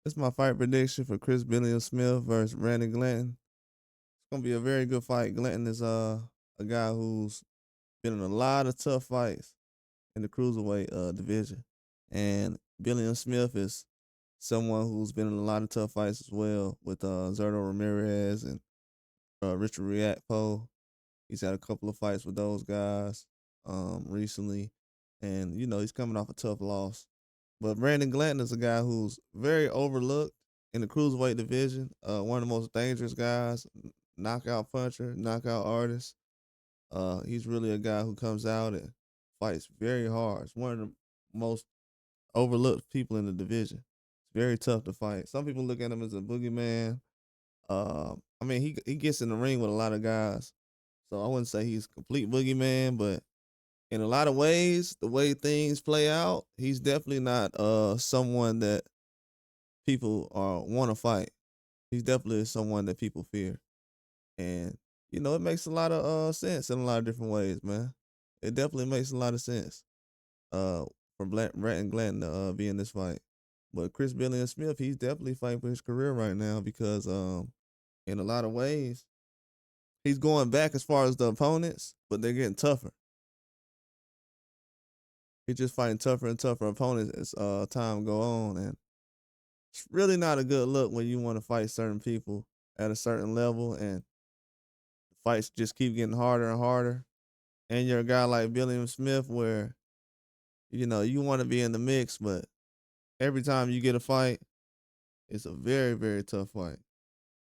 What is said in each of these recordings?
This is my fight prediction for Billiam Smith versus Brandon Glanton. It's gonna be a very good fight. Glanton is a guy who's been in a lot of tough fights in the cruiserweight division, and Billiam Smith is someone who's been in a lot of tough fights as well with Zerto Ramirez and Richard Riakpo. He's had a couple of fights with those guys recently, and he's coming off a tough loss. But Brandon Glanton is a guy who's very overlooked in the cruiserweight division. One of the most dangerous guys, knockout puncher, knockout artist. He's really a guy who comes out and fights very hard. It's one of the most overlooked people in the division. It's very tough to fight. Some people look at him as a boogeyman. I mean, he gets in the ring with a lot of guys, so I wouldn't say he's a complete boogeyman, but in a lot of ways, the way things play out, he's definitely not someone that people want to fight. He's definitely someone that people fear, and it makes a lot of sense in a lot of different ways, man. It definitely makes a lot of sense uh for Brandon Glanton to be in this fight. But Billiam Smith, he's definitely fighting for his career right now because in a lot of ways, he's going back as far as the opponents, but they're getting tougher. He's just fighting tougher and tougher opponents as time go on, and it's really not a good look when you want to fight certain people at a certain level, and fights just keep getting harder and harder. And you're a guy like Billiam Smith, where you want to be in the mix, but every time you get a fight, it's a very very tough fight.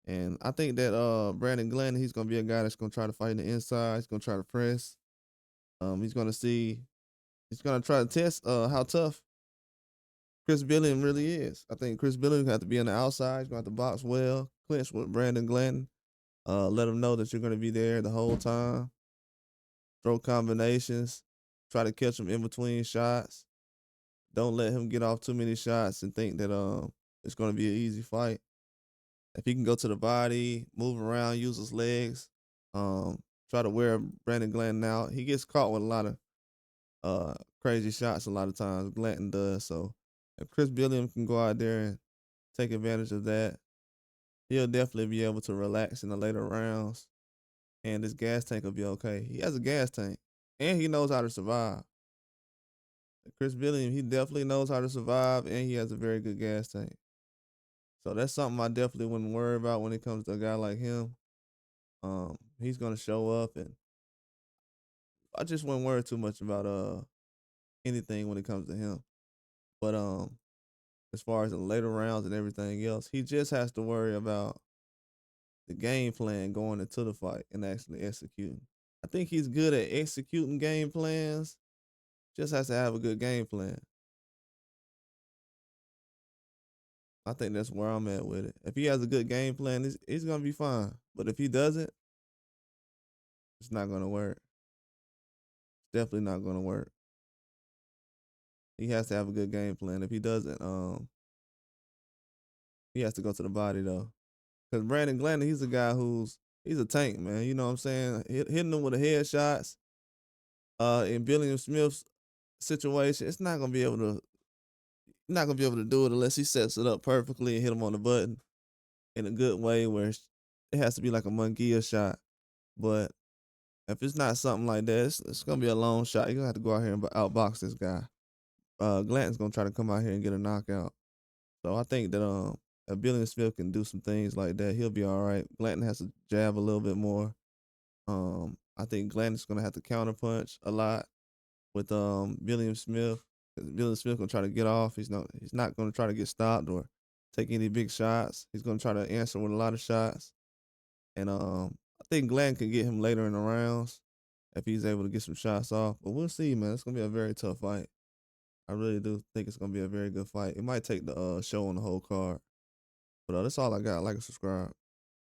And I think that Brandon Glenn, he's gonna be a guy that's gonna try to fight in the inside. He's gonna try to press. He's gonna see. He's gonna try to test how tough Billiam really is. I think Billiam gonna have to be on the outside. He's gonna have to box well, clinch with Brandon Glanton. Let him know that you're gonna be there the whole time. Throw combinations. Try to catch him in between shots. Don't let him get off too many shots and think that it's gonna be an easy fight. If he can go to the body, move around, use his legs, try to wear Brandon Glanton out. He gets caught with a lot of crazy shots a lot of times. Glanton does. So if Billiam can go out there and take advantage of that, he'll definitely be able to relax in the later rounds. And his gas tank will be okay. He has a gas tank. And he knows how to survive. Billiam, he definitely knows how to survive, and he has a very good gas tank. So that's something I definitely wouldn't worry about when it comes to a guy like him. He's gonna show up, and I just wouldn't worry too much about anything when it comes to him. But as far as the later rounds and everything else, he just has to worry about the game plan going into the fight and actually executing. I think he's good at executing game plans. Just has to have a good game plan. I think that's where I'm at with it. If he has a good game plan, he's gonna be fine. But if he doesn't, it's not gonna work. It's definitely not gonna work. He has to have a good game plan. If he doesn't, he has to go to the body though. Because Brandon Glanton, he's a guy he's a tank, man. You know what I'm saying? Hitting him with the headshots. In Billiam Smith's situation, it's not gonna be able to. Not gonna be able to do it unless he sets it up perfectly and hit him on the button in a good way, where it has to be like a Munguia shot. But if it's not something like that, it's gonna be a long shot. You're gonna have to go out here and outbox this guy. Glanton's gonna try to come out here and get a knockout. So I think that if Billiam Smith can do some things like that, he'll be all right. Glanton has to jab a little bit more. I think Glanton's gonna have to counterpunch a lot with Billiam Smith. Billiam Smith gonna try to get off. He's not gonna try to get stopped or take any big shots. He's gonna try to answer with a lot of shots. And I think Glanton can get him later in the rounds if he's able to get some shots off. But we'll see, man. It's gonna be a very tough fight. I really do think it's gonna be a very good fight. It might take the show on the whole card. But that's all I got. Like and subscribe.